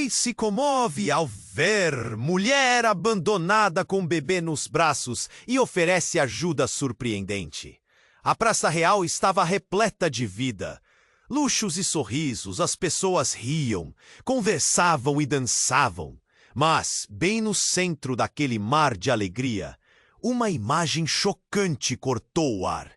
rei se comove ao ver mulher abandonada com bebê nos braços e oferece ajuda surpreendente. A Praça Real estava repleta de vida. Luxos e sorrisos, as pessoas riam, conversavam e dançavam. Mas, bem no centro daquele mar de alegria, uma imagem chocante cortou o ar.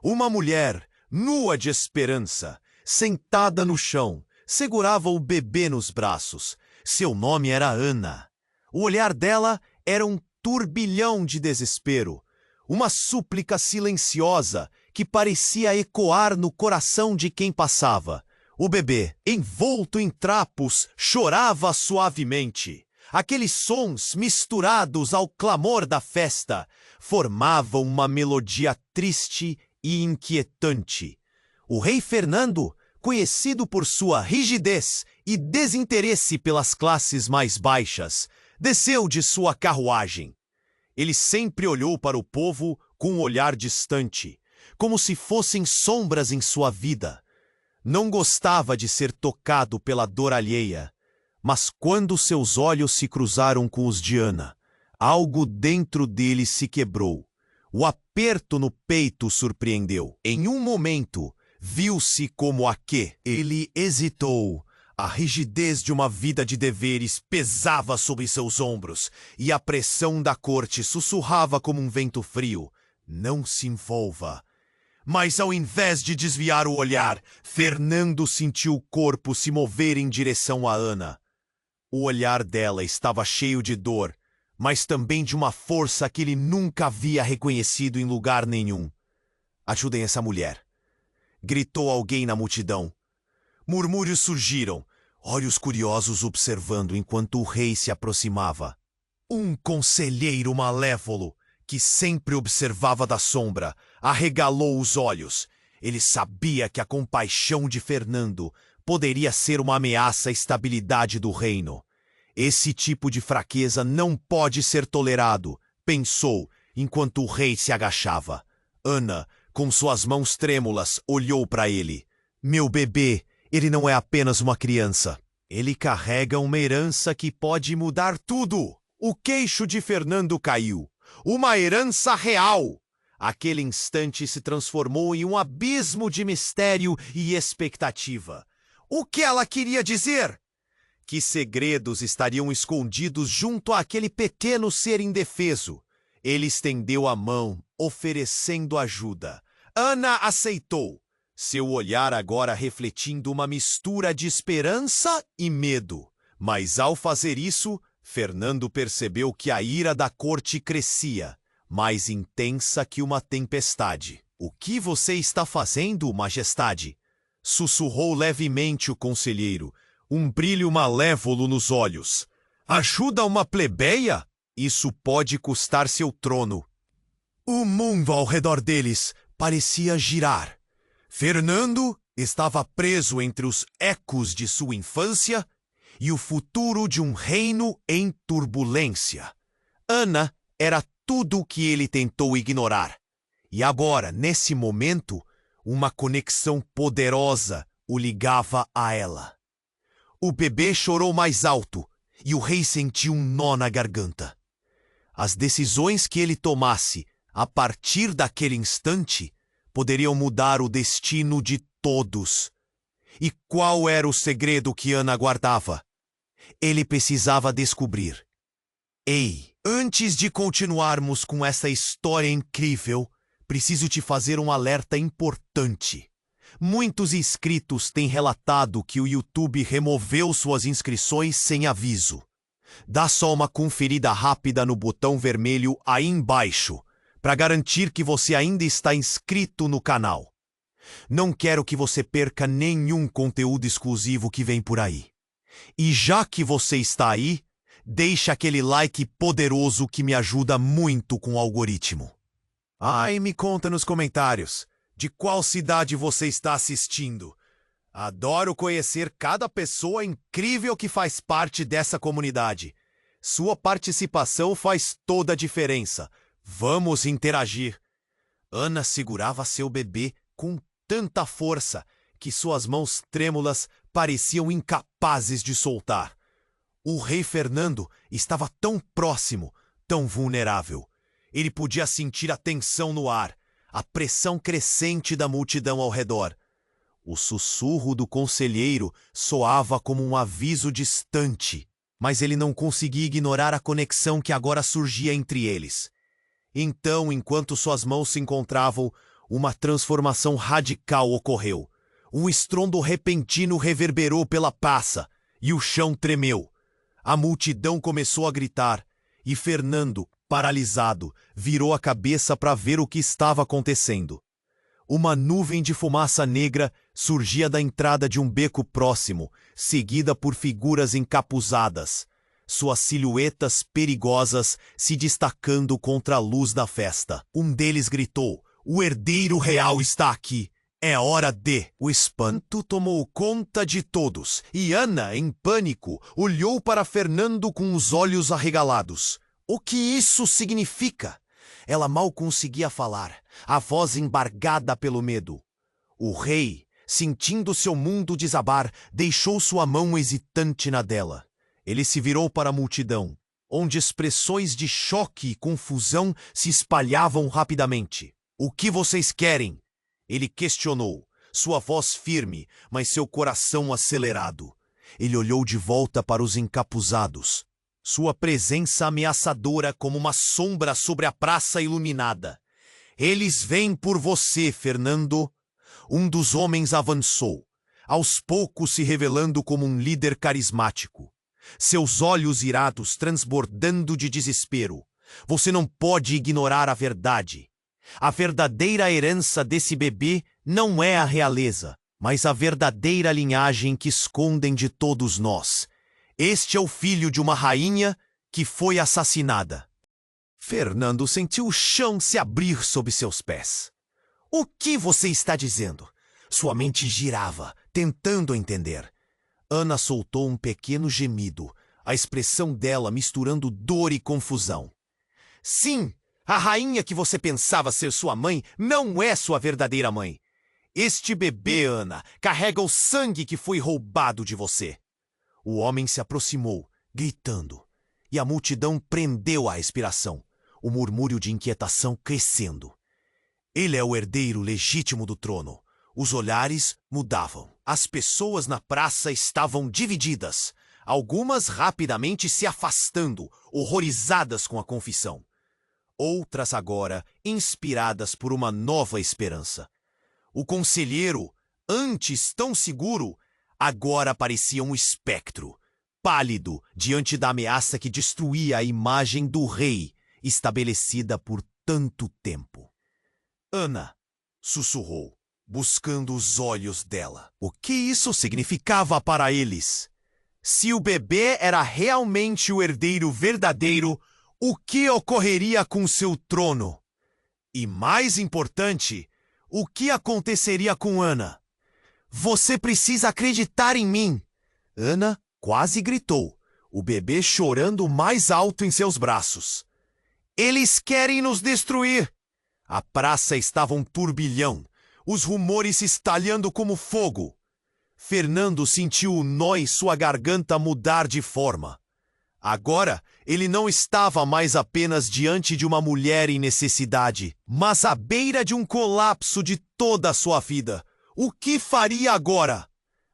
Uma mulher, nua de esperança, sentada no chão, segurava o bebê nos braços. Seu nome era Ana. O olhar dela era um turbilhão de desespero, uma súplica silenciosa que parecia ecoar no coração de quem passava. O bebê, envolto em trapos, chorava suavemente. Aqueles sons, misturados ao clamor da festa, formavam uma melodia triste e inquietante. O rei Fernando, conhecido por sua rigidez e desinteresse pelas classes mais baixas, desceu de sua carruagem. Ele sempre olhou para o povo com um olhar distante, como se fossem sombras em sua vida. Não gostava de ser tocado pela dor alheia, mas quando seus olhos se cruzaram com os de Ana, algo dentro dele se quebrou. O aperto no peito o surpreendeu. Em um momento, viu-se como a que ele hesitou. A rigidez de uma vida de deveres pesava sobre seus ombros, e a pressão da corte sussurrava como um vento frio. Não se envolva. Mas ao invés de desviar o olhar, Fernando sentiu o corpo se mover em direção a Ana. O olhar dela estava cheio de dor, mas também de uma força que ele nunca havia reconhecido em lugar nenhum. "Ajudem essa mulher", gritou alguém na multidão. Murmúrios surgiram, olhos curiosos observando enquanto o rei se aproximava. Um conselheiro malévolo, que sempre observava da sombra, arregalou os olhos. Ele sabia que a compaixão de Fernando poderia ser uma ameaça à estabilidade do reino. Esse tipo de fraqueza não pode ser tolerado, pensou, enquanto o rei se agachava. Ana, com suas mãos trêmulas, olhou para ele. "Meu bebê, ele não é apenas uma criança. Ele carrega uma herança que pode mudar tudo." O queixo de Fernando caiu. Uma herança real! Aquele instante se transformou em um abismo de mistério e expectativa. O que ela queria dizer? Que segredos estariam escondidos junto àquele pequeno ser indefeso? Ele estendeu a mão, oferecendo ajuda. Ana aceitou, seu olhar agora refletindo uma mistura de esperança e medo. Mas ao fazer isso, Fernando percebeu que a ira da corte crescia, mais intensa que uma tempestade. "O que você está fazendo, majestade?" sussurrou levemente o conselheiro, um brilho malévolo nos olhos. "Ajuda uma plebeia? Isso pode custar seu trono." O mundo ao redor deles parecia girar. Fernando estava preso entre os ecos de sua infância e o futuro de um reino em turbulência. Ana era tudo o que ele tentou ignorar. E agora, nesse momento, uma conexão poderosa o ligava a ela. O bebê chorou mais alto e o rei sentiu um nó na garganta. As decisões que ele tomasse a partir daquele instante poderiam mudar o destino de todos. E qual era o segredo que Ana guardava? Ele precisava descobrir. Ei, antes de continuarmos com essa história incrível, preciso te fazer um alerta importante. Muitos inscritos têm relatado que o YouTube removeu suas inscrições sem aviso. Dá só uma conferida rápida no botão vermelho aí embaixo, para garantir que você ainda está inscrito no canal. Não quero que você perca nenhum conteúdo exclusivo que vem por aí. E já que você está aí, deixa aquele like poderoso que me ajuda muito com o algoritmo. E me conta nos comentários de qual cidade você está assistindo. Adoro conhecer cada pessoa incrível que faz parte dessa comunidade. Sua participação faz toda a diferença. Vamos interagir. Ana segurava seu bebê com tanta força que suas mãos trêmulas pareciam incapazes de soltar. O rei Fernando estava tão próximo, tão vulnerável. Ele podia sentir a tensão no ar, a pressão crescente da multidão ao redor. O sussurro do conselheiro soava como um aviso distante, mas ele não conseguia ignorar a conexão que agora surgia entre eles. Então, enquanto suas mãos se encontravam, uma transformação radical ocorreu. Um estrondo repentino reverberou pela praça, e o chão tremeu. A multidão começou a gritar, e Fernando, paralisado, virou a cabeça para ver o que estava acontecendo. Uma nuvem de fumaça negra surgia da entrada de um beco próximo, seguida por figuras encapuzadas, suas silhuetas perigosas se destacando contra a luz da festa. Um deles gritou: "O herdeiro real está aqui! É hora de..." O espanto tomou conta de todos, e Ana, em pânico, olhou para Fernando com os olhos arregalados. O que isso significa? Ela mal conseguia falar, a voz embargada pelo medo. O rei, sentindo seu mundo desabar, deixou sua mão hesitante na dela. Ele se virou para a multidão, onde expressões de choque e confusão se espalhavam rapidamente. "O que vocês querem?" Ele questionou, sua voz firme, mas seu coração acelerado. Ele olhou de volta para os encapuzados, sua presença ameaçadora como uma sombra sobre a praça iluminada. "Eles vêm por você, Fernando." Um dos homens avançou, aos poucos se revelando como um líder carismático. Seus olhos irados transbordando de desespero. "Você não pode ignorar a verdade. A verdadeira herança desse bebê não é a realeza, mas a verdadeira linhagem que escondem de todos nós. Este é o filho de uma rainha que foi assassinada." Fernando sentiu o chão se abrir sob seus pés. "O que você está dizendo?" Sua mente girava, tentando entender. Ana soltou um pequeno gemido, a expressão dela misturando dor e confusão. "Sim, a rainha que você pensava ser sua mãe não é sua verdadeira mãe. Este bebê, Ana, carrega o sangue que foi roubado de você." O homem se aproximou, gritando, e a multidão prendeu a respiração, o murmúrio de inquietação crescendo. "Ele é o herdeiro legítimo do trono." Os olhares mudavam. As pessoas na praça estavam divididas, algumas rapidamente se afastando, horrorizadas com a confissão. Outras agora inspiradas por uma nova esperança. O conselheiro, antes tão seguro, agora parecia um espectro, pálido diante da ameaça que destruía a imagem do rei, estabelecida por tanto tempo. "Ana", sussurrou, buscando os olhos dela. O que isso significava para eles? Se o bebê era realmente o herdeiro verdadeiro, o que ocorreria com seu trono? E mais importante, o que aconteceria com Ana? "Você precisa acreditar em mim!" Ana quase gritou, o bebê chorando mais alto em seus braços. "Eles querem nos destruir!" A praça estava um turbilhão, os rumores se estalhando como fogo. Fernando sentiu o nó em sua garganta mudar de forma. Agora, ele não estava mais apenas diante de uma mulher em necessidade, mas à beira de um colapso de toda a sua vida. O que faria agora?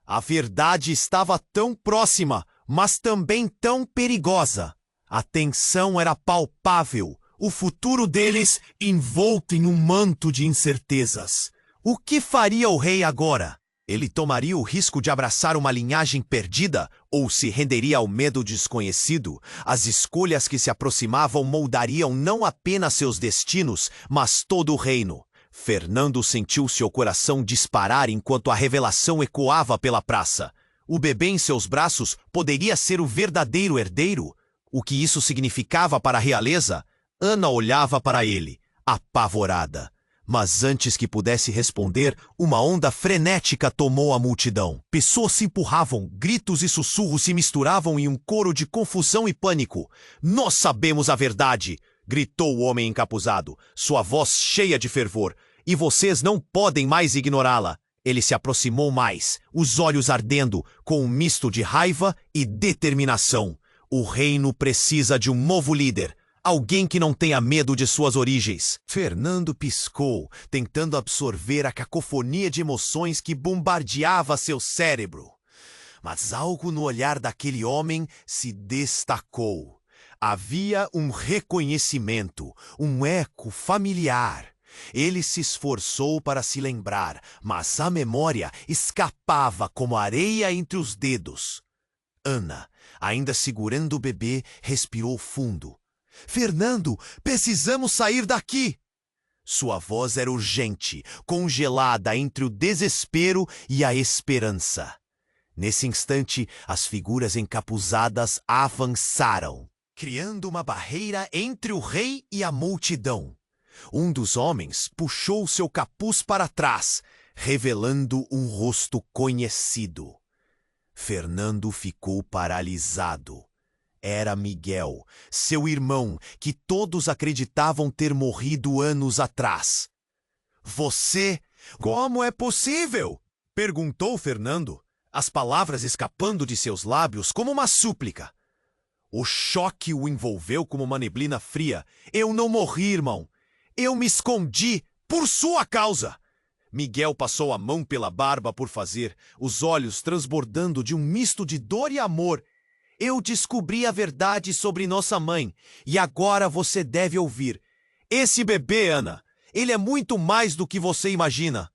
A verdade estava tão próxima, mas também tão perigosa. A tensão era palpável, o futuro deles envolto em um manto de incertezas. O que faria o rei agora? Ele tomaria o risco de abraçar uma linhagem perdida ou se renderia ao medo desconhecido? As escolhas que se aproximavam moldariam não apenas seus destinos, mas todo o reino. Fernando sentiu seu coração disparar enquanto a revelação ecoava pela praça. O bebê em seus braços poderia ser o verdadeiro herdeiro? O que isso significava para a realeza? Ana olhava para ele, apavorada. Mas antes que pudesse responder, uma onda frenética tomou a multidão. Pessoas se empurravam, gritos e sussurros se misturavam em um coro de confusão e pânico. "Nós sabemos a verdade!" gritou o homem encapuzado, sua voz cheia de fervor. "E vocês não podem mais ignorá-la." Ele se aproximou mais, os olhos ardendo, com um misto de raiva e determinação. O reino precisa de um novo líder. Alguém que não tenha medo de suas origens. Fernando piscou, tentando absorver a cacofonia de emoções que bombardeava seu cérebro. Mas algo no olhar daquele homem se destacou. Havia um reconhecimento, um eco familiar. Ele se esforçou para se lembrar, mas a memória escapava como areia entre os dedos. Ana, ainda segurando o bebê, respirou fundo. Fernando, precisamos sair daqui! Sua voz era urgente, congelada entre o desespero e a esperança. Nesse instante, as figuras encapuzadas avançaram, criando uma barreira entre o rei e a multidão. Um dos homens puxou seu capuz para trás, revelando um rosto conhecido. Fernando ficou paralisado. Era Miguel, seu irmão, que todos acreditavam ter morrido anos atrás. Você... Como é possível? Perguntou Fernando, as palavras escapando de seus lábios como uma súplica. O choque o envolveu como uma neblina fria. Eu não morri, irmão. Eu me escondi por sua causa. Miguel passou a mão pela barba por fazer, os olhos transbordando de um misto de dor e amor. Eu descobri a verdade sobre nossa mãe, e agora você deve ouvir. Esse bebê, Ana, ele é muito mais do que você imagina.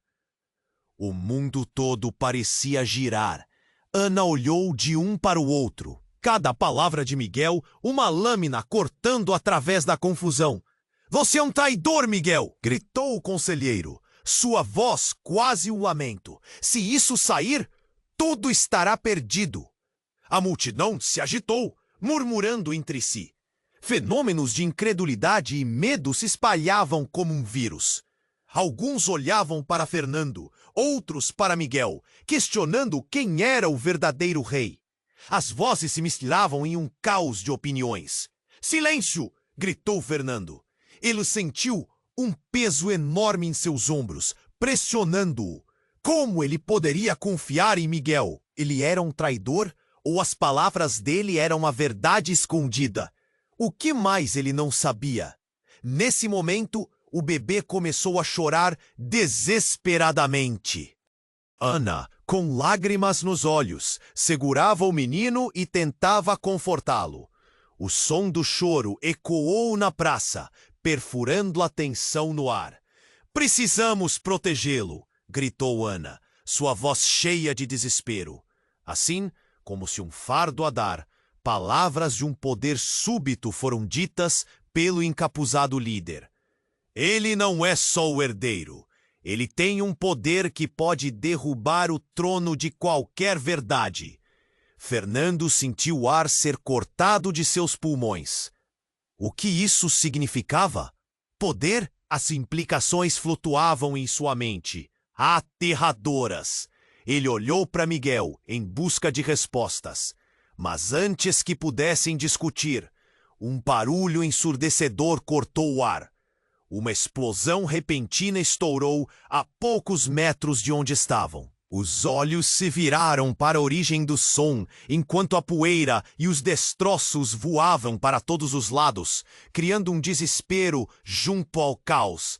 O mundo todo parecia girar. Ana olhou de um para o outro. Cada palavra de Miguel, uma lâmina cortando através da confusão. Você é um traidor, Miguel! Gritou o conselheiro. Sua voz quase um lamento. Se isso sair, tudo estará perdido. A multidão se agitou, murmurando entre si. Fenômenos de incredulidade e medo se espalhavam como um vírus. Alguns olhavam para Fernando, outros para Miguel, questionando quem era o verdadeiro rei. As vozes se misturavam em um caos de opiniões. Silêncio! Gritou Fernando. Ele sentiu um peso enorme em seus ombros, pressionando-o. Como ele poderia confiar em Miguel? Ele era um traidor? Ou as palavras dele eram a verdade escondida? O que mais ele não sabia? Nesse momento, o bebê começou a chorar desesperadamente. Ana, com lágrimas nos olhos, segurava o menino e tentava confortá-lo. O som do choro ecoou na praça, perfurando a tensão no ar. Precisamos protegê-lo, gritou Ana, sua voz cheia de desespero. Assim, como se um fardo a dar, palavras de um poder súbito foram ditas pelo encapuzado líder. Ele não é só o herdeiro. Ele tem um poder que pode derrubar o trono de qualquer verdade. Fernando sentiu o ar ser cortado de seus pulmões. O que isso significava? Poder? As implicações flutuavam em sua mente, aterradoras. Ele olhou para Miguel em busca de respostas. Mas antes que pudessem discutir, um barulho ensurdecedor cortou o ar. Uma explosão repentina estourou a poucos metros de onde estavam. Os olhos se viraram para a origem do som, enquanto a poeira e os destroços voavam para todos os lados, criando um desespero junto ao caos.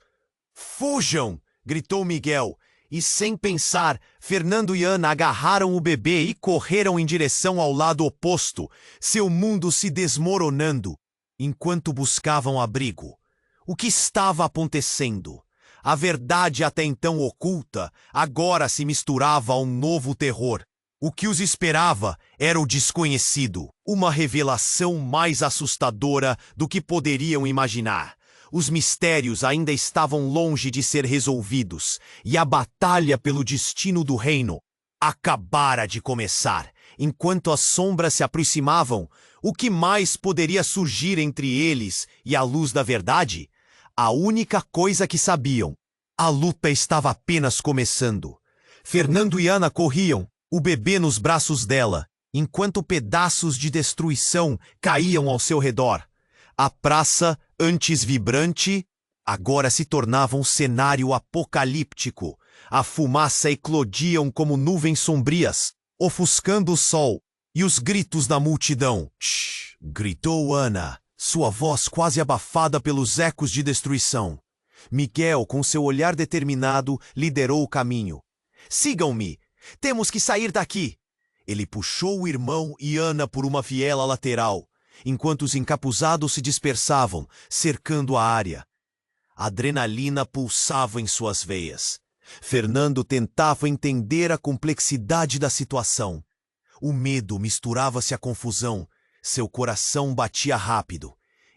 "Fujam!" gritou Miguel. E sem pensar, Fernando e Ana agarraram o bebê e correram em direção ao lado oposto, seu mundo se desmoronando, enquanto buscavam abrigo. O que estava acontecendo? A verdade até então oculta, agora se misturava a um novo terror. O que os esperava era o desconhecido, uma revelação mais assustadora do que poderiam imaginar. Os mistérios ainda estavam longe de ser resolvidos, e a batalha pelo destino do reino acabara de começar. Enquanto as sombras se aproximavam, o que mais poderia surgir entre eles e a luz da verdade? A única coisa que sabiam: a luta estava apenas começando. Fernando e Ana corriam, o bebê nos braços dela, enquanto pedaços de destruição caíam ao seu redor. A praça, antes vibrante, agora se tornava um cenário apocalíptico. A fumaça eclodiam como nuvens sombrias, ofuscando o sol, e os gritos da multidão. "Shhh! gritou Ana, sua voz quase abafada pelos ecos de destruição. Miguel, com seu olhar determinado, liderou o caminho. Sigam-me! Temos que sair daqui! Ele puxou o irmão e Ana por uma viela lateral, enquanto os encapuzados se dispersavam, cercando a área. A adrenalina pulsava em suas veias. Fernando tentava entender a complexidade da situação. O medo misturava-se à confusão. Seu coração batia rápido.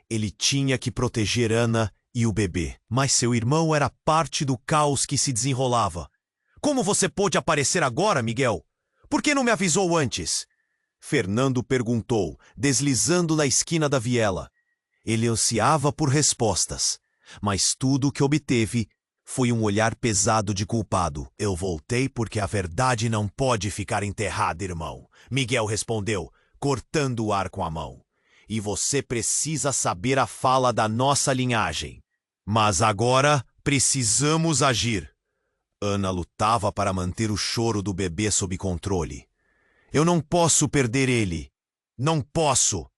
Ele tinha que proteger Ana e o bebê. Mas seu irmão era parte do caos que se desenrolava. Como você pôde aparecer agora, Miguel? Por que não me avisou antes? Fernando perguntou, deslizando na esquina da viela. Ele ansiava por respostas, mas tudo o que obteve foi um olhar pesado de culpado. Eu voltei porque a verdade não pode ficar enterrada, irmão. Miguel respondeu, cortando o ar com a mão. E você precisa saber a fala da nossa linhagem. Mas agora precisamos agir. Ana lutava para manter o choro do bebê sob controle. Eu não posso perder ele. Não posso.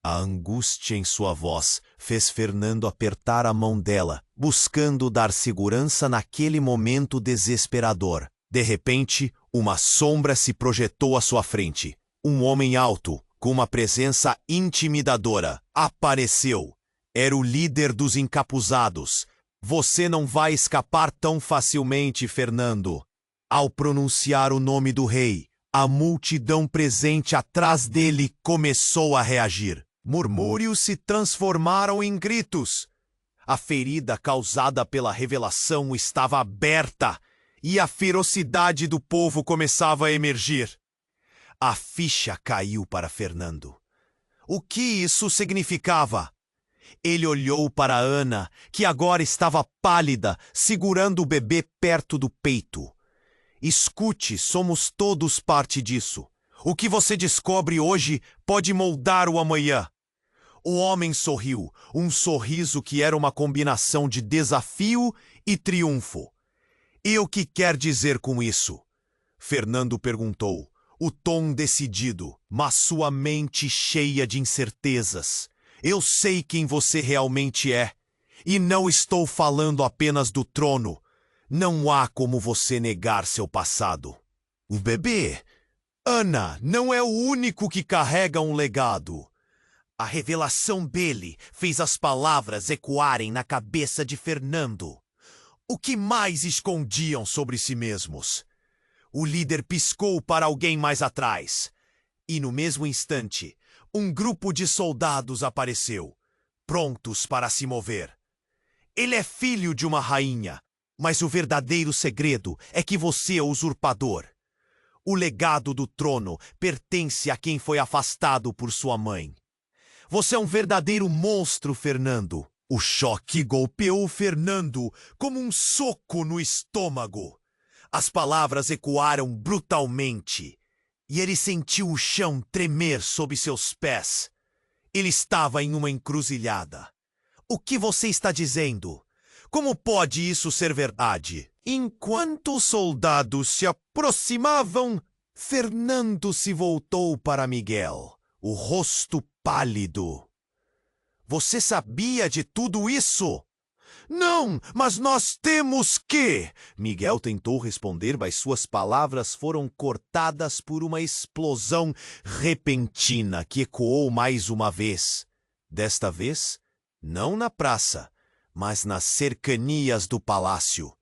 A angústia em sua voz fez Fernando apertar a mão dela, buscando dar segurança naquele momento desesperador. De repente, uma sombra se projetou à sua frente. Um homem alto, com uma presença intimidadora, apareceu. Era o líder dos encapuzados. Você não vai escapar tão facilmente, Fernando. Ao pronunciar o nome do rei, a multidão presente atrás dele começou a reagir. Murmúrios se transformaram em gritos. A ferida causada pela revelação estava aberta e a ferocidade do povo começava a emergir. A ficha caiu para Fernando. O que isso significava? Ele olhou para Ana, que agora estava pálida, segurando o bebê perto do peito. Escute, somos todos parte disso. O que você descobre hoje pode moldar o amanhã. O homem sorriu, um sorriso que era uma combinação de desafio e triunfo. E o que quer dizer com isso? Fernando perguntou, o tom decidido, mas sua mente cheia de incertezas. Eu sei quem você realmente é, e não estou falando apenas do trono. Não há como você negar seu passado. O bebê, Ana, não é o único que carrega um legado. A revelação dele fez as palavras ecoarem na cabeça de Fernando. O que mais escondiam sobre si mesmos? O líder piscou para alguém mais atrás. E no mesmo instante, um grupo de soldados apareceu, prontos para se mover. Ele é filho de uma rainha, mas o verdadeiro segredo é que você é o usurpador. O legado do trono pertence a quem foi afastado por sua mãe. Você é um verdadeiro monstro, Fernando. O choque golpeou Fernando como um soco no estômago. As palavras ecoaram brutalmente, e ele sentiu o chão tremer sob seus pés. Ele estava em uma encruzilhada. O que você está dizendo? Como pode isso ser verdade? Enquanto os soldados se aproximavam, Fernando se voltou para Miguel, o rosto pálido. Você sabia de tudo isso? Não, mas nós temos que... Miguel tentou responder, mas suas palavras foram cortadas por uma explosão repentina que ecoou mais uma vez. Desta vez, não na praça, mas nas cercanias do palácio.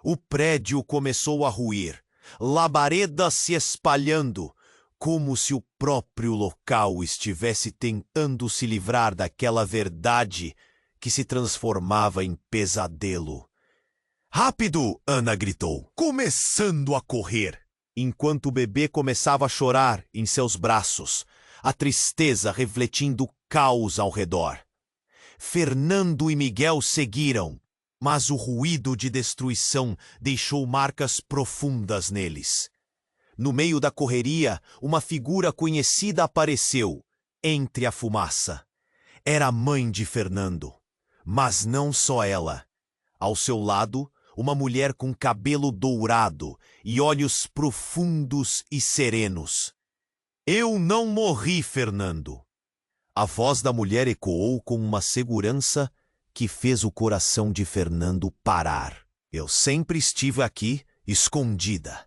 O prédio começou a ruir, labaredas se espalhando, como se o próprio local estivesse tentando se livrar daquela verdade que se transformava em pesadelo. Rápido! Ana gritou, começando a correr, enquanto o bebê começava a chorar em seus braços, a tristeza refletindo o caos ao redor. Fernando e Miguel seguiram, mas o ruído de destruição deixou marcas profundas neles. No meio da correria, uma figura conhecida apareceu, entre a fumaça. Era a mãe de Fernando. Mas não só ela. Ao seu lado, uma mulher com cabelo dourado e olhos profundos e serenos. Eu não morri, Fernando. A voz da mulher ecoou com uma segurança que fez o coração de Fernando parar. Eu sempre estive aqui, escondida.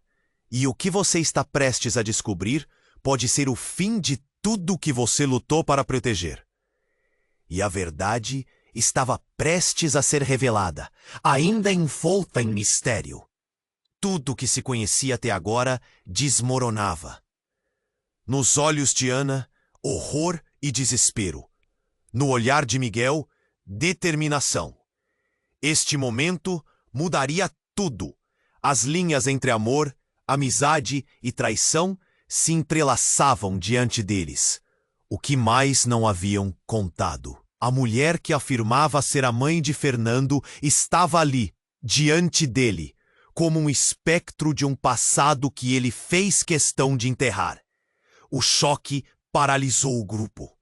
E o que você está prestes a descobrir pode ser o fim de tudo que você lutou para proteger. E a verdade estava prestes a ser revelada, ainda envolta em mistério. Tudo que se conhecia até agora desmoronava. Nos olhos de Ana, horror e desespero. No olhar de Miguel, determinação. Este momento mudaria tudo. As linhas entre amor, amizade e traição se entrelaçavam diante deles. O que mais não haviam contado. A mulher que afirmava ser a mãe de Fernando estava ali, diante dele, como um espectro de um passado que ele fez questão de enterrar. O choque paralisou o grupo.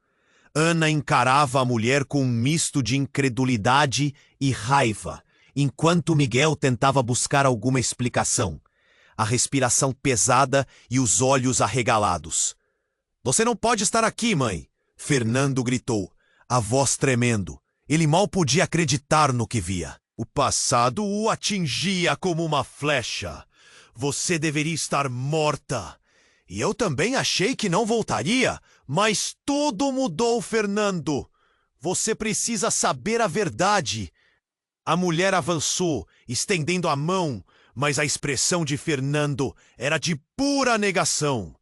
Ana encarava a mulher com um misto de incredulidade e raiva, enquanto Miguel tentava buscar alguma explicação. A respiração pesada e os olhos arregalados. "Você não pode estar aqui, mãe!" Fernando gritou, a voz tremendo. Ele mal podia acreditar no que via. O passado o atingia como uma flecha. "Você deveria estar morta." "E eu também achei que não voltaria, mas tudo mudou, Fernando. Você precisa saber a verdade." A mulher avançou, estendendo a mão, mas a expressão de Fernando era de pura negação.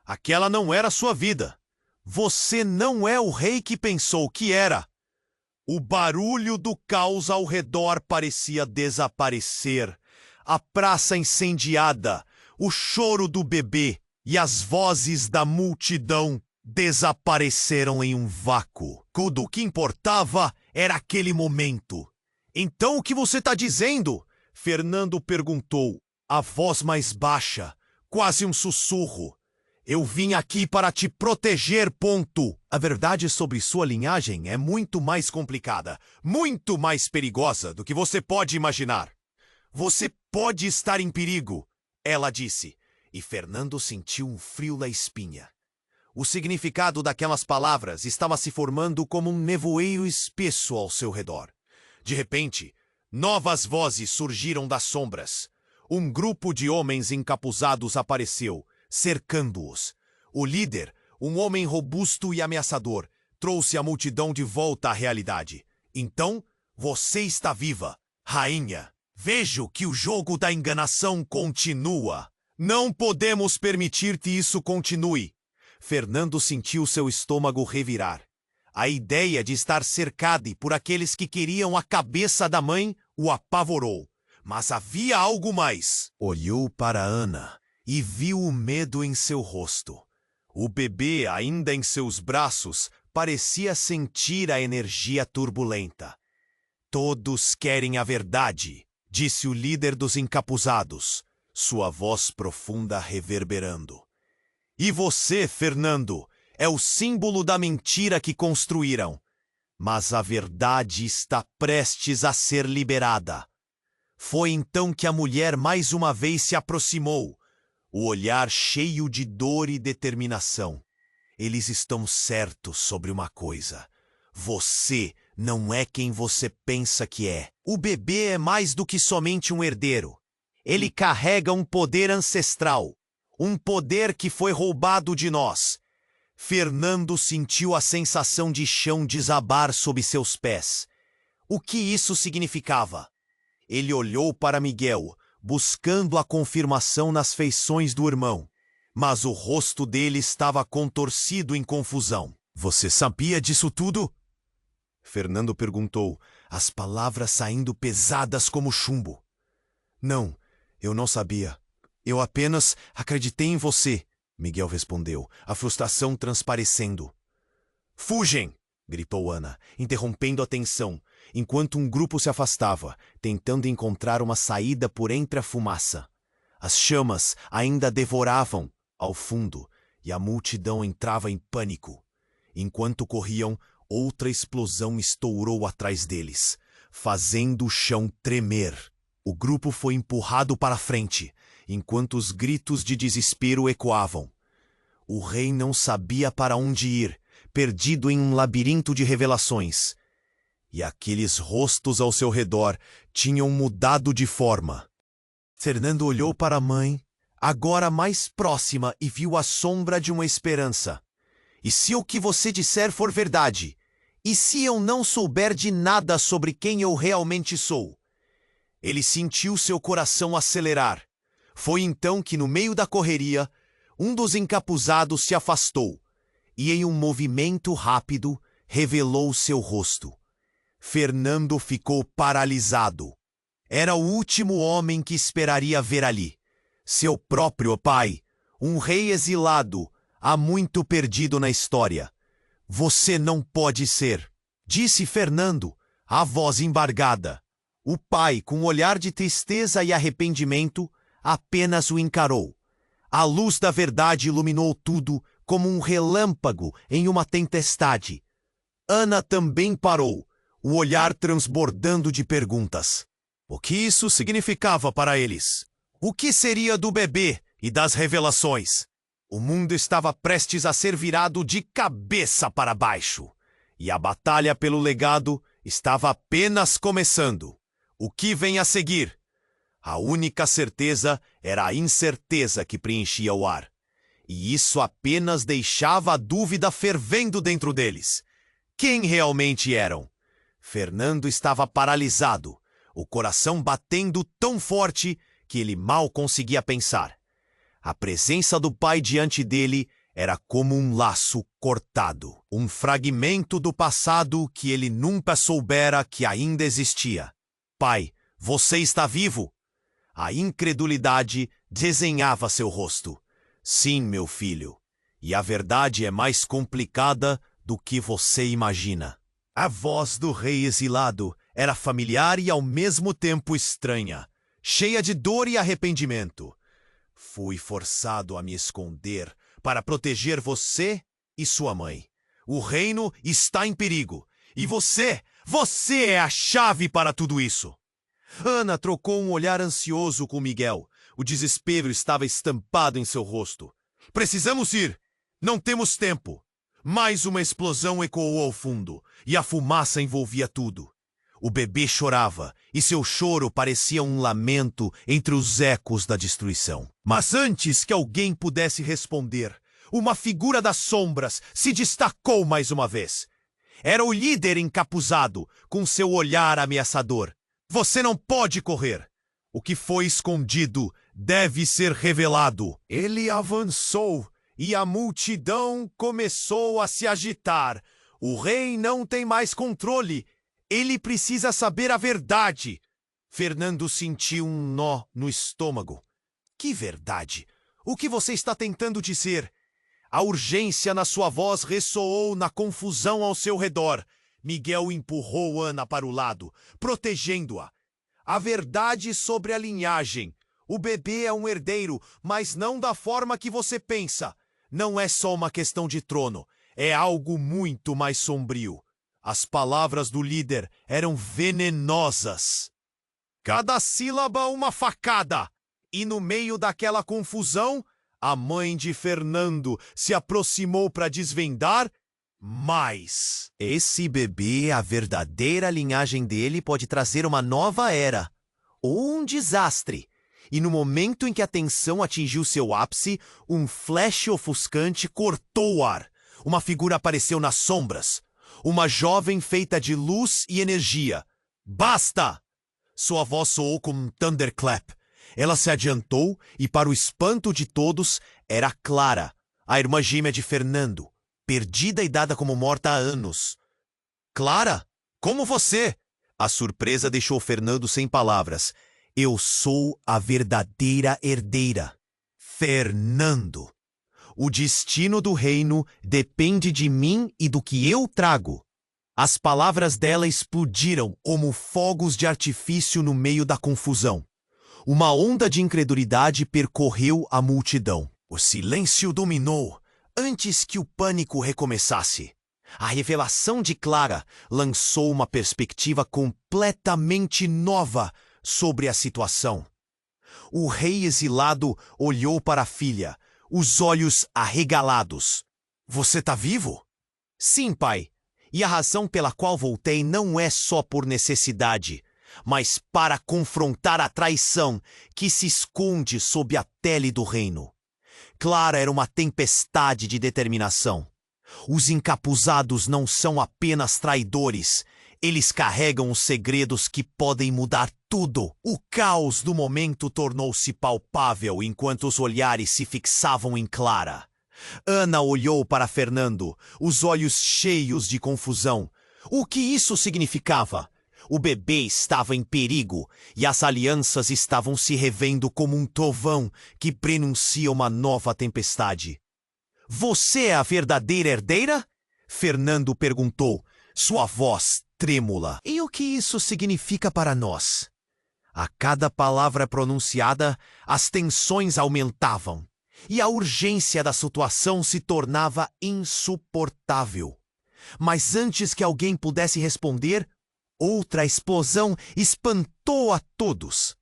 Aquela não era sua vida. Você não é o rei que pensou que era. O barulho do caos ao redor parecia desaparecer. A praça incendiada, o choro do bebê e as vozes da multidão desapareceram em um vácuo. Tudo o que importava era aquele momento. "Então o que você está dizendo?" Fernando perguntou, a voz mais baixa, quase um sussurro. "Eu vim aqui para te proteger, ponto." A verdade sobre sua linhagem é muito mais complicada, muito mais perigosa do que você pode imaginar. "Você pode estar em perigo," ela disse, e Fernando sentiu um frio na espinha. O significado daquelas palavras estava se formando como um nevoeiro espesso ao seu redor. De repente, novas vozes surgiram das sombras. Um grupo de homens encapuzados apareceu, cercando-os. O líder, um homem robusto e ameaçador, trouxe a multidão de volta à realidade. "Então, você está viva, rainha. Vejo que o jogo da enganação continua. Não podemos permitir que isso continue." Fernando sentiu seu estômago revirar. A ideia de estar cercado por aqueles que queriam a cabeça da mãe o apavorou. Mas havia algo mais. Olhou para Ana e viu o medo em seu rosto. O bebê, ainda em seus braços, parecia sentir a energia turbulenta. "Todos querem a verdade," disse o líder dos encapuzados, sua voz profunda reverberando. "E você, Fernando, é o símbolo da mentira que construíram. Mas a verdade está prestes a ser liberada." Foi então que a mulher mais uma vez se aproximou, o olhar cheio de dor e determinação. "Eles estão certos sobre uma coisa. Você não é quem você pensa que é. O bebê é mais do que somente um herdeiro. Ele carrega um poder ancestral, um poder que foi roubado de nós." Fernando sentiu a sensação de chão desabar sob seus pés. O que isso significava? Ele olhou para Miguel, buscando a confirmação nas feições do irmão. Mas o rosto dele estava contorcido em confusão. "Você sabia disso tudo?" Fernando perguntou, as palavras saindo pesadas como chumbo. "Não, eu não sabia. Eu apenas acreditei em você," Miguel respondeu, a frustração transparecendo. "Fugem!" gritou Ana, interrompendo a tensão, enquanto um grupo se afastava, tentando encontrar uma saída por entre a fumaça. As chamas ainda devoravam ao fundo e a multidão entrava em pânico. Enquanto corriam, outra explosão estourou atrás deles, fazendo o chão tremer. O grupo foi empurrado para a frente, enquanto os gritos de desespero ecoavam. O rei não sabia para onde ir, perdido em um labirinto de revelações. E aqueles rostos ao seu redor tinham mudado de forma. Fernando olhou para a mãe, agora mais próxima, e viu a sombra de uma esperança. E se o que você disser for verdade? E se eu não souber de nada sobre quem eu realmente sou? Ele sentiu seu coração acelerar. Foi então que, no meio da correria, um dos encapuzados se afastou e, em um movimento rápido, revelou seu rosto. Fernando ficou paralisado. Era o último homem que esperaria ver ali. Seu próprio pai, um rei exilado, há muito perdido na história. Você não pode ser, disse Fernando, a voz embargada. O pai, com um olhar de tristeza e arrependimento, apenas o encarou. A luz da verdade iluminou tudo como um relâmpago em uma tempestade. Ana também parou, o olhar transbordando de perguntas. O que isso significava para eles? O que seria do bebê e das revelações? O mundo estava prestes a ser virado de cabeça para baixo, e a batalha pelo legado estava apenas começando. O que vem a seguir? A única certeza era a incerteza que preenchia o ar. E isso apenas deixava a dúvida fervendo dentro deles. Quem realmente eram? Fernando estava paralisado, o coração batendo tão forte que ele mal conseguia pensar. A presença do pai diante dele era como um laço cortado, um fragmento do passado que ele nunca soubera que ainda existia. Pai, você está vivo? A incredulidade desenhava seu rosto. Sim, meu filho. E a verdade é mais complicada do que você imagina. A voz do rei exilado era familiar e ao mesmo tempo estranha, cheia de dor e arrependimento. Fui forçado a me esconder para proteger você e sua mãe. O reino está em perigo. E você é a chave para tudo isso. Ana trocou um olhar ansioso com Miguel. O desespero estava estampado em seu rosto. Precisamos ir. Não temos tempo. Mais uma explosão ecoou ao fundo, e a fumaça envolvia tudo. O bebê chorava, e seu choro parecia um lamento entre os ecos da destruição. Mas antes que alguém pudesse responder, uma figura das sombras se destacou mais uma vez. Era o líder encapuzado, com seu olhar ameaçador. Você não pode correr. O que foi escondido deve ser revelado. Ele avançou e a multidão começou a se agitar. O rei não tem mais controle. Ele precisa saber a verdade. Fernando sentiu um nó no estômago. Que verdade? O que você está tentando dizer? A urgência na sua voz ressoou na confusão ao seu redor. Miguel empurrou Ana para o lado, protegendo-a. A verdade sobre a linhagem. O bebê é um herdeiro, mas não da forma que você pensa. Não é só uma questão de trono. É algo muito mais sombrio. As palavras do líder eram venenosas. Cada sílaba uma facada. E no meio daquela confusão, a mãe de Fernando se aproximou para desvendar. Mas esse bebê, a verdadeira linhagem dele, pode trazer uma nova era. Ou um desastre. E no momento em que a tensão atingiu seu ápice, um flash ofuscante cortou o ar. Uma figura apareceu nas sombras. Uma jovem feita de luz e energia. Basta! Sua voz soou como um thunderclap. Ela se adiantou e, para o espanto de todos, era Clara, a irmã gêmea de Fernando, perdida e dada como morta há anos. Clara, como você? A surpresa deixou Fernando sem palavras. Eu sou a verdadeira herdeira. Fernando. O destino do reino depende de mim e do que eu trago. As palavras dela explodiram como fogos de artifício no meio da confusão. Uma onda de incredulidade percorreu a multidão. O silêncio dominou antes que o pânico recomeçasse. A revelação de Clara lançou uma perspectiva completamente nova sobre a situação. O rei exilado olhou para a filha, os olhos arregalados. Você tá vivo? Sim, pai. E a razão pela qual voltei não é só por necessidade, mas para confrontar a traição que se esconde sob a pele do reino. Clara era uma tempestade de determinação. Os encapuzados não são apenas traidores, eles carregam os segredos que podem mudar tudo. O caos do momento tornou-se palpável enquanto os olhares se fixavam em Clara. Ana olhou para Fernando, os olhos cheios de confusão. O que isso significava? O bebê estava em perigo e as alianças estavam se revendo como um trovão que prenuncia uma nova tempestade. Você é a verdadeira herdeira? Fernando perguntou, sua voz trêmula. E o que isso significa para nós? A cada palavra pronunciada, as tensões aumentavam e a urgência da situação se tornava insuportável. Mas antes que alguém pudesse responder, outra explosão espantou a todos.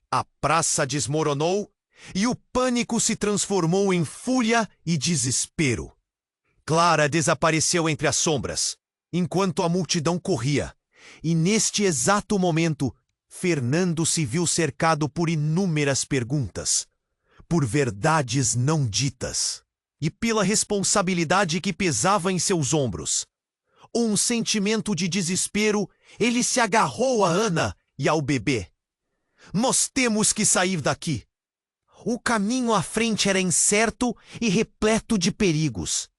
A praça desmoronou e o pânico se transformou em fúria e desespero. Clara desapareceu entre as sombras, enquanto a multidão corria. E neste exato momento, Fernando se viu cercado por inúmeras perguntas, por verdades não ditas, e pela responsabilidade que pesava em seus ombros. Um sentimento de desespero, ele se agarrou a Ana e ao bebê. Nós temos que sair daqui. O caminho à frente era incerto e repleto de perigos.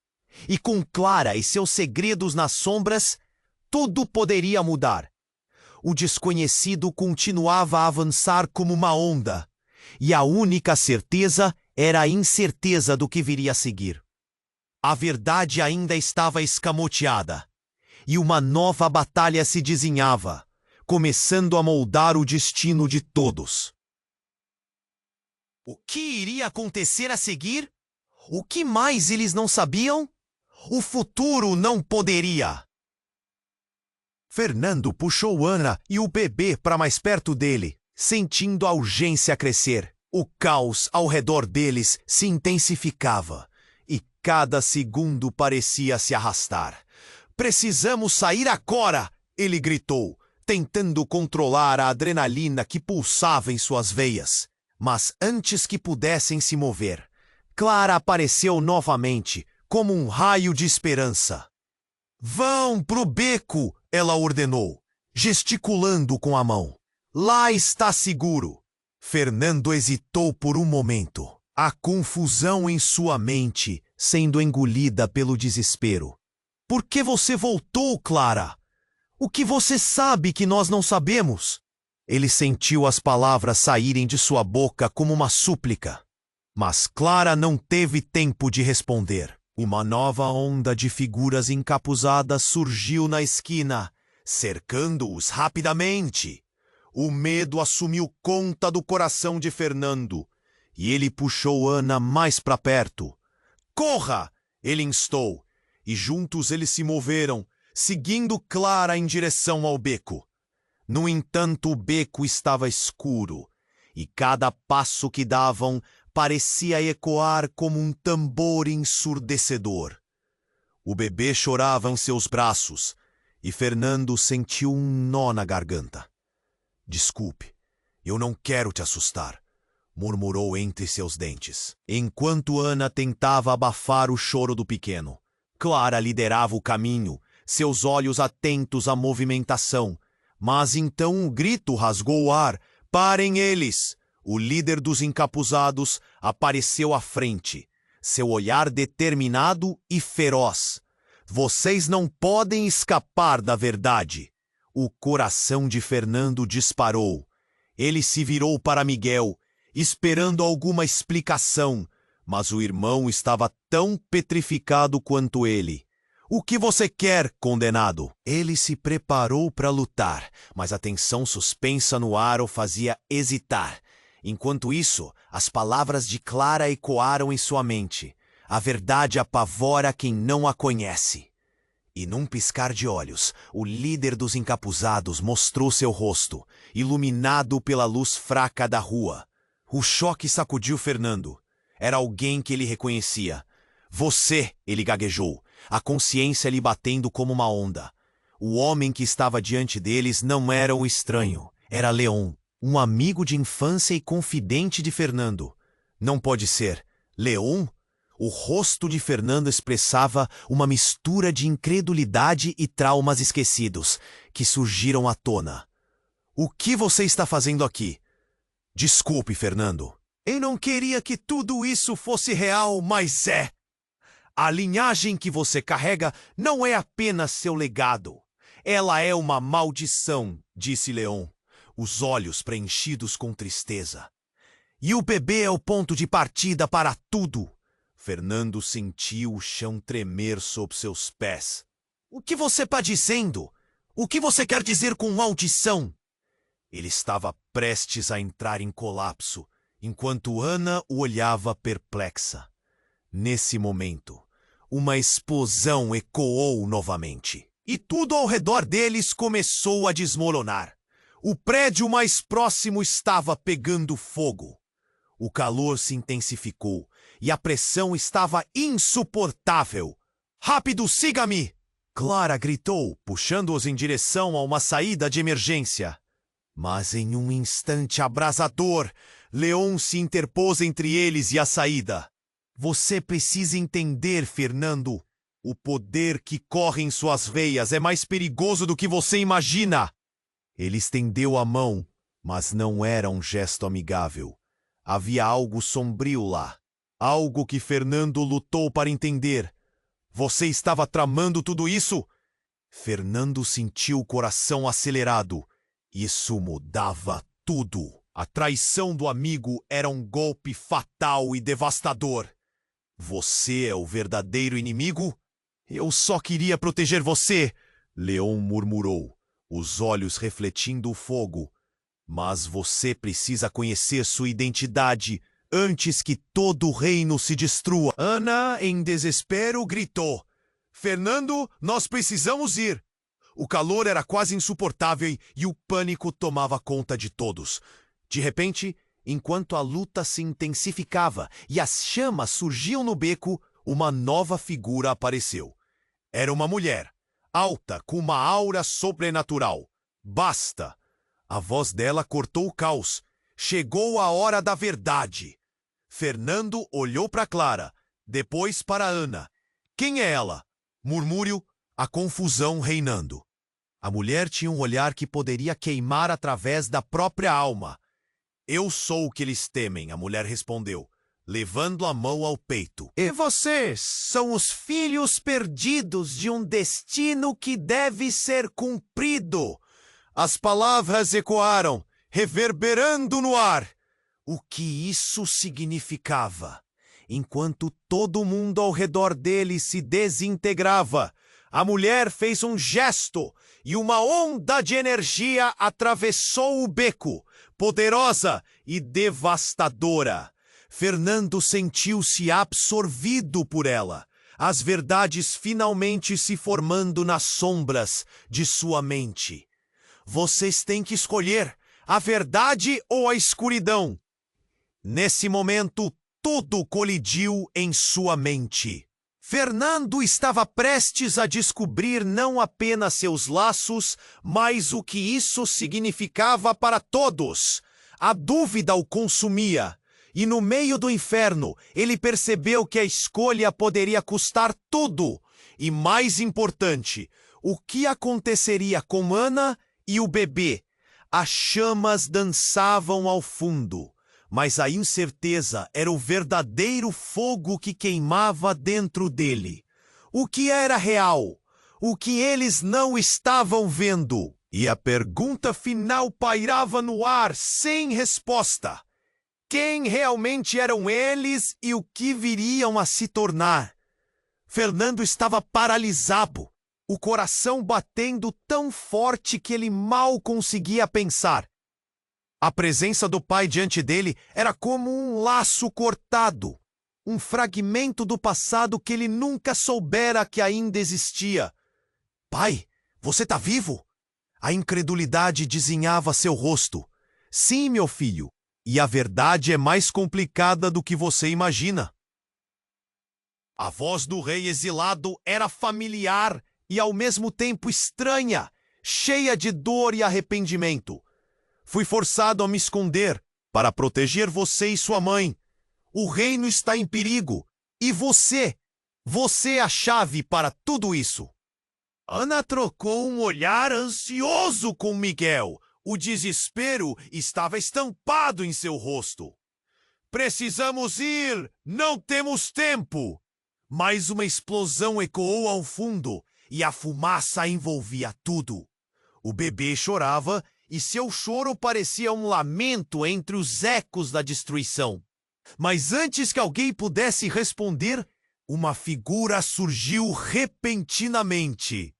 E com Clara e seus segredos nas sombras, tudo poderia mudar. O desconhecido continuava a avançar como uma onda, e a única certeza era a incerteza do que viria a seguir. A verdade ainda estava escamoteada, e uma nova batalha se desenhava, começando a moldar o destino de todos. O que iria acontecer a seguir? O que mais eles não sabiam? O futuro não poderia. Fernando puxou Ana e o bebê para mais perto dele, sentindo a urgência crescer. O caos ao redor deles se intensificava e cada segundo parecia se arrastar. Precisamos sair agora! Ele gritou, tentando controlar a adrenalina que pulsava em suas veias. Mas antes que pudessem se mover, Clara apareceu novamente, como um raio de esperança. Vão pro beco! Ela ordenou, gesticulando com a mão. Lá está seguro. Fernando hesitou por um momento, a confusão em sua mente sendo engolida pelo desespero. Por que você voltou, Clara? O que você sabe que nós não sabemos? Ele sentiu as palavras saírem de sua boca como uma súplica. Mas Clara não teve tempo de responder. Uma nova onda de figuras encapuzadas surgiu na esquina, cercando-os rapidamente. O medo assumiu conta do coração de Fernando, e ele puxou Ana mais para perto. Corra! Ele instou, e juntos eles se moveram, seguindo Clara em direção ao beco. No entanto, o beco estava escuro, e cada passo que davam parecia ecoar como um tambor ensurdecedor. O bebê chorava em seus braços, e Fernando sentiu um nó na garganta. Desculpe, eu não quero te assustar, murmurou entre seus dentes, enquanto Ana tentava abafar o choro do pequeno. Clara liderava o caminho, seus olhos atentos à movimentação, mas então um grito rasgou o ar. Parem eles! O líder dos encapuzados apareceu à frente, seu olhar determinado e feroz. Vocês não podem escapar da verdade. O coração de Fernando disparou. Ele se virou para Miguel, esperando alguma explicação, mas o irmão estava tão petrificado quanto ele. O que você quer, condenado? Ele se preparou para lutar, mas a tensão suspensa no ar o fazia hesitar. Enquanto isso, as palavras de Clara ecoaram em sua mente. A verdade apavora quem não a conhece. E num piscar de olhos, o líder dos encapuzados mostrou seu rosto, iluminado pela luz fraca da rua. O choque sacudiu Fernando. Era alguém que ele reconhecia. Você, ele gaguejou. a consciência lhe batendo como uma onda. O homem que estava diante deles não era um estranho, era Leon, um amigo de infância e confidente de Fernando. Não pode ser. Leon? O rosto de Fernando expressava uma mistura de incredulidade e traumas esquecidos, que surgiram à tona. O que você está fazendo aqui? Desculpe, Fernando. Eu não queria que tudo isso fosse real, mas é. A linhagem que você carrega não é apenas seu legado. Ela é uma maldição, disse Leon, os olhos preenchidos com tristeza. E o bebê é o ponto de partida para tudo. Fernando sentiu o chão tremer sob seus pés. O que você está dizendo? O que você quer dizer com maldição? Ele estava prestes a entrar em colapso, enquanto Ana o olhava perplexa. Nesse momento, uma explosão ecoou novamente, e tudo ao redor deles começou a desmoronar. O prédio mais próximo estava pegando fogo. O calor se intensificou e a pressão estava insuportável. Rápido, siga-me! Clara gritou, puxando-os em direção a uma saída de emergência. Mas em um instante abrasador, Leon se interpôs entre eles e a saída. Você precisa entender, Fernando. O poder que corre em suas veias é mais perigoso do que você imagina. Ele estendeu a mão, mas não era um gesto amigável. Havia algo sombrio lá. Algo que Fernando lutou para entender. Você estava tramando tudo isso? Fernando sentiu o coração acelerado. Isso mudava tudo. A traição do amigo era um golpe fatal e devastador. Você é o verdadeiro inimigo? Eu só queria proteger você, Leon murmurou, os olhos refletindo o fogo. Mas você precisa conhecer sua identidade antes que todo o reino se destrua. Ana, em desespero, gritou. Fernando, nós precisamos ir. O calor era quase insuportável e o pânico tomava conta de todos. De repente, enquanto a luta se intensificava e as chamas surgiam no beco, uma nova figura apareceu. Era uma mulher, alta, com uma aura sobrenatural. Basta! A voz dela cortou o caos. Chegou a hora da verdade. Fernando olhou para Clara, depois para Ana. Quem é ela? Murmúrio, a confusão reinando. A mulher tinha um olhar que poderia queimar através da própria alma. Eu sou o que eles temem, a mulher respondeu, levando a mão ao peito. E vocês são os filhos perdidos de um destino que deve ser cumprido. As palavras ecoaram, reverberando no ar. O que isso significava? Enquanto todo mundo ao redor dele se desintegrava, a mulher fez um gesto e uma onda de energia atravessou o beco, poderosa e devastadora. Fernando sentiu-se absorvido por ela, as verdades finalmente se formando nas sombras de sua mente. Vocês têm que escolher a verdade ou a escuridão. Nesse momento, tudo colidiu em sua mente. Fernando estava prestes a descobrir não apenas seus laços, mas o que isso significava para todos. A dúvida o consumia, e no meio do inferno, ele percebeu que a escolha poderia custar tudo. E mais importante, o que aconteceria com Ana e o bebê? As chamas dançavam ao fundo. Mas a incerteza era o verdadeiro fogo que queimava dentro dele. O que era real? O que eles não estavam vendo? E a pergunta final pairava no ar sem resposta. Quem realmente eram eles e o que viriam a se tornar? Fernando estava paralisado, o coração batendo tão forte que ele mal conseguia pensar. A presença do pai diante dele era como um laço cortado, um fragmento do passado que ele nunca soubera que ainda existia. Pai, você está vivo? A incredulidade desenhava seu rosto. Sim, meu filho, e a verdade é mais complicada do que você imagina. A voz do rei exilado era familiar e ao mesmo tempo estranha, cheia de dor e arrependimento. Fui forçado a me esconder para proteger você e sua mãe. O reino está em perigo e você é a chave para tudo isso. Ana trocou um olhar ansioso com Miguel. O desespero estava estampado em seu rosto. Precisamos ir! Não temos tempo! Mais uma explosão ecoou ao fundo e a fumaça envolvia tudo. O bebê chorava e seu choro parecia um lamento entre os ecos da destruição. Mas antes que alguém pudesse responder, uma figura surgiu repentinamente.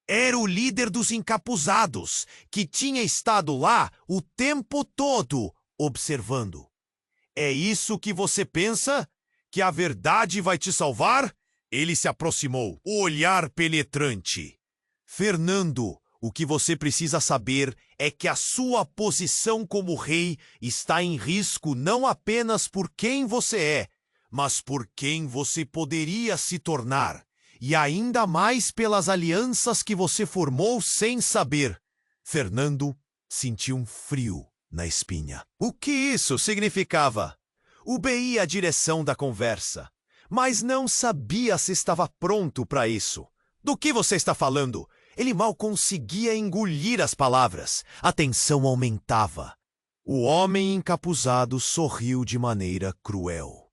Era o líder dos encapuzados, que tinha estado lá o tempo todo, observando. É isso que você pensa? Que a verdade vai te salvar? Ele se aproximou, o olhar penetrante. Fernando, o que você precisa saber é que a sua posição como rei está em risco não apenas por quem você é, mas por quem você poderia se tornar. E ainda mais pelas alianças que você formou sem saber. Fernando sentiu um frio na espinha. O que isso significava? Ubeia a direção da conversa, mas não sabia se estava pronto para isso. Do que você está falando? Ele mal conseguia engolir as palavras. A tensão aumentava. O homem encapuzado sorriu de maneira cruel.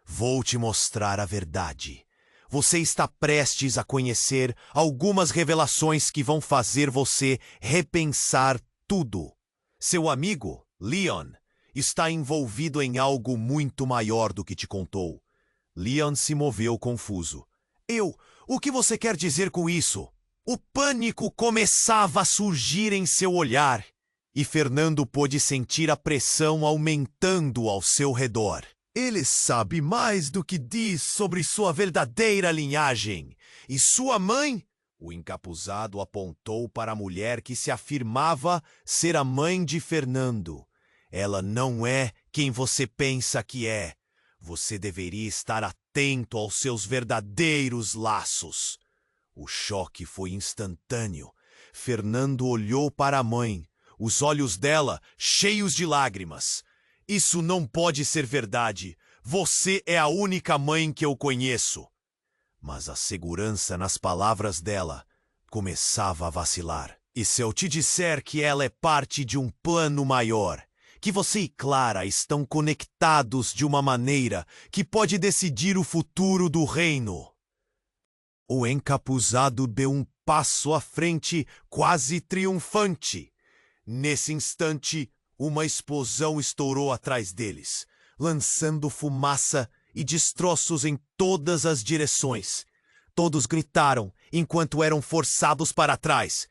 Vou te mostrar a verdade. Você está prestes a conhecer algumas revelações que vão fazer você repensar tudo. Seu amigo, Leon, está envolvido em algo muito maior do que te contou. Leon se moveu confuso. O que você quer dizer com isso? O pânico começava a surgir em seu olhar, e Fernando pôde sentir a pressão aumentando ao seu redor. Ele sabe mais do que diz sobre sua verdadeira linhagem. E sua mãe? O encapuzado apontou para a mulher que se afirmava ser a mãe de Fernando. Ela não é quem você pensa que é. Você deveria estar atento aos seus verdadeiros laços. O choque foi instantâneo. Fernando olhou para a mãe, os olhos dela cheios de lágrimas. Isso não pode ser verdade. Você é a única mãe que eu conheço. Mas a segurança nas palavras dela começava a vacilar. E se eu te disser que ela é parte de um plano maior, que você e Clara estão conectados de uma maneira que pode decidir o futuro do reino? O encapuzado deu um passo à frente, quase triunfante. Nesse instante, uma explosão estourou atrás deles, lançando fumaça e destroços em todas as direções. Todos gritaram enquanto eram forçados para trás,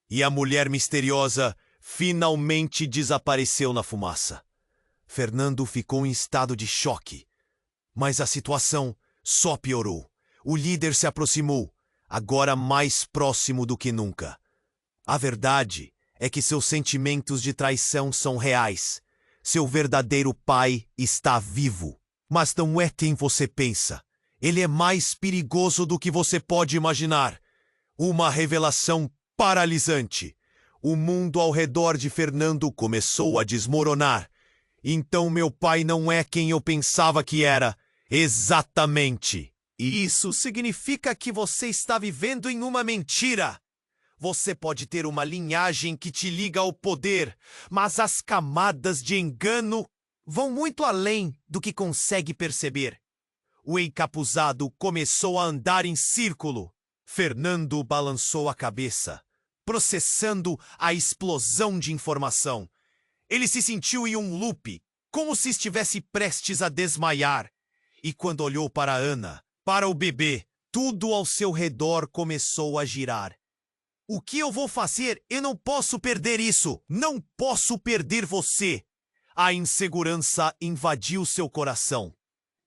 e a mulher misteriosa finalmente desapareceu na fumaça. Fernando ficou em estado de choque, mas a situação só piorou. O líder se aproximou, agora mais próximo do que nunca. A verdade é que seus sentimentos de traição são reais. Seu verdadeiro pai está vivo, mas não é quem você pensa. Ele é mais perigoso do que você pode imaginar. Uma revelação paralisante. O mundo ao redor de Fernando começou a desmoronar. Então meu pai não é quem eu pensava que era. Exatamente. E isso significa que você está vivendo em uma mentira. Você pode ter uma linhagem que te liga ao poder, mas as camadas de engano vão muito além do que consegue perceber. O encapuzado começou a andar em círculo. Fernando balançou a cabeça, processando a explosão de informação. Ele se sentiu em um loop, como se estivesse prestes a desmaiar. E quando olhou para Ana, para o bebê, tudo ao seu redor começou a girar. O que eu vou fazer? Eu não posso perder isso. Não posso perder você. A insegurança invadiu seu coração.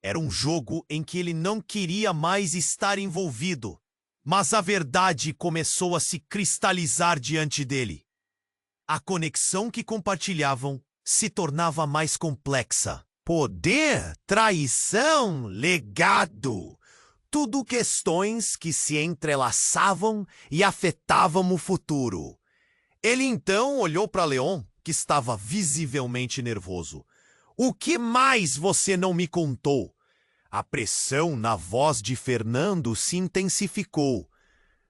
Era um jogo em que ele não queria mais estar envolvido. Mas a verdade começou a se cristalizar diante dele. A conexão que compartilhavam se tornava mais complexa. Poder, traição, legado. Tudo questões que se entrelaçavam e afetavam o futuro. Ele então olhou para Leon, que estava visivelmente nervoso. O que mais você não me contou? A pressão na voz de Fernando se intensificou.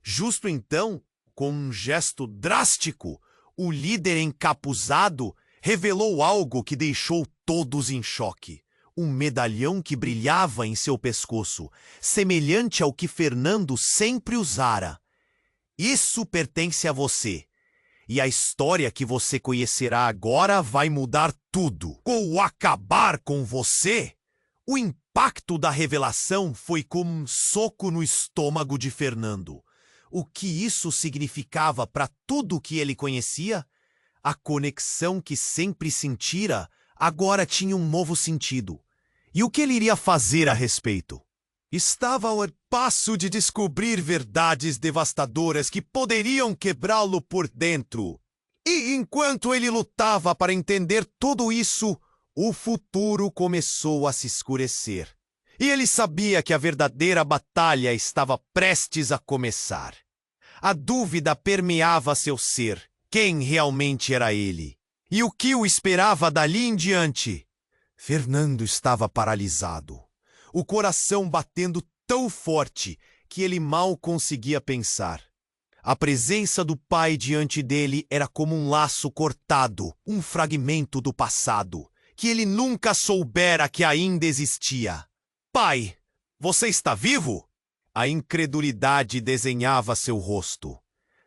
Justo então, com um gesto drástico, o líder encapuzado revelou algo que deixou todos em choque. Um medalhão que brilhava em seu pescoço, semelhante ao que Fernando sempre usara. Isso pertence a você. E a história que você conhecerá agora vai mudar tudo. Ou acabar com você? O impacto da revelação foi como um soco no estômago de Fernando. O que isso significava para tudo o que ele conhecia? A conexão que sempre sentira agora tinha um novo sentido. E o que ele iria fazer a respeito? Estava ao passo de descobrir verdades devastadoras que poderiam quebrá-lo por dentro. E enquanto ele lutava para entender tudo isso, o futuro começou a se escurecer. E ele sabia que a verdadeira batalha estava prestes a começar. A dúvida permeava seu ser. Quem realmente era ele? E o que o esperava dali em diante? Fernando estava paralisado, o coração batendo tão forte que ele mal conseguia pensar. A presença do pai diante dele era como um laço cortado, um fragmento do passado, que ele nunca soubera que ainda existia. Pai, você está vivo? A incredulidade desenhava seu rosto.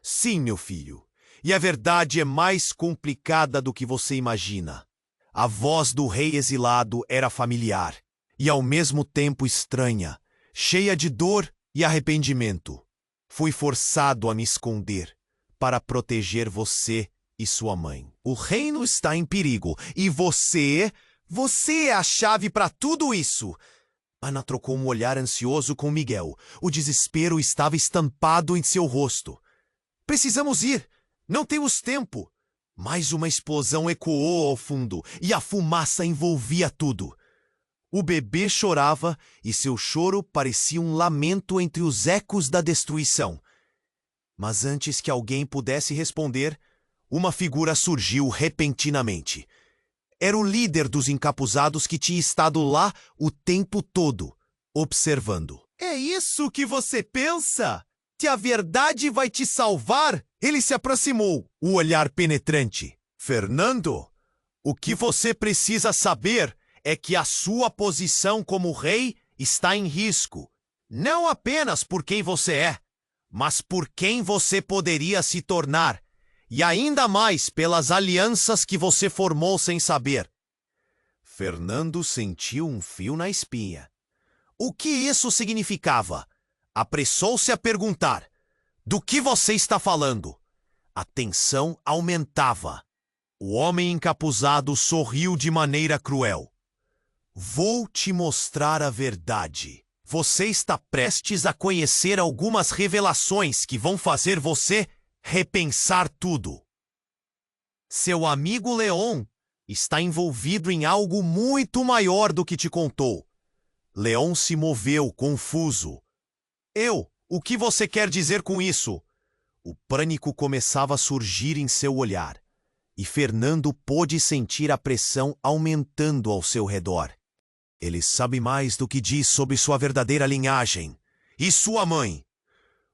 Sim, meu filho, e a verdade é mais complicada do que você imagina. A voz do rei exilado era familiar e ao mesmo tempo estranha, cheia de dor e arrependimento. Fui forçado a me esconder para proteger você e sua mãe. O reino está em perigo e você é a chave para tudo isso. Ana trocou um olhar ansioso com Miguel. O desespero estava estampado em seu rosto. Precisamos ir. Não temos tempo. Mais uma explosão ecoou ao fundo e a fumaça envolvia tudo. O bebê chorava e seu choro parecia um lamento entre os ecos da destruição. Mas antes que alguém pudesse responder, uma figura surgiu repentinamente. Era o líder dos encapuzados que tinha estado lá o tempo todo, observando. É isso que você pensa? Que a verdade vai te salvar? Ele se aproximou, o olhar penetrante. Fernando, o que você precisa saber é que a sua posição como rei está em risco. Não apenas por quem você é, mas por quem você poderia se tornar. E ainda mais pelas alianças que você formou sem saber. Fernando sentiu um fio na espinha. O que isso significava? Apressou-se a perguntar. Do que você está falando? A tensão aumentava. O homem encapuzado sorriu de maneira cruel. Vou te mostrar a verdade. Você está prestes a conhecer algumas revelações que vão fazer você repensar tudo. Seu amigo Leon está envolvido em algo muito maior do que te contou. Leon se moveu, confuso. O que você quer dizer com isso? O pânico começava a surgir em seu olhar, e Fernando pôde sentir a pressão aumentando ao seu redor. Ele sabe mais do que diz sobre sua verdadeira linhagem. E sua mãe?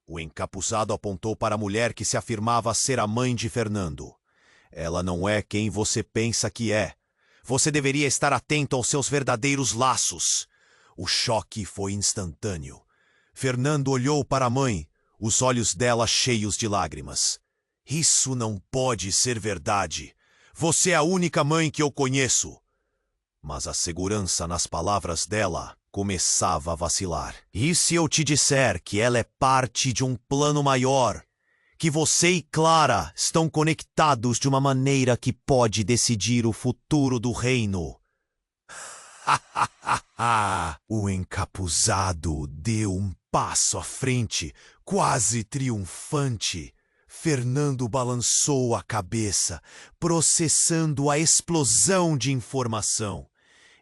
O encapuzado apontou para a mulher que se afirmava ser a mãe de Fernando. Ela não é quem você pensa que é. Você deveria estar atento aos seus verdadeiros laços. O choque foi instantâneo. Fernando olhou para a mãe, os olhos dela cheios de lágrimas. Isso não pode ser verdade. Você é a única mãe que eu conheço. Mas a segurança nas palavras dela começava a vacilar. E se eu te disser que ela é parte de um plano maior, que você e Clara estão conectados de uma maneira que pode decidir o futuro do reino? O encapuzado deu um passo à frente, quase triunfante. Fernando balançou a cabeça, processando a explosão de informação.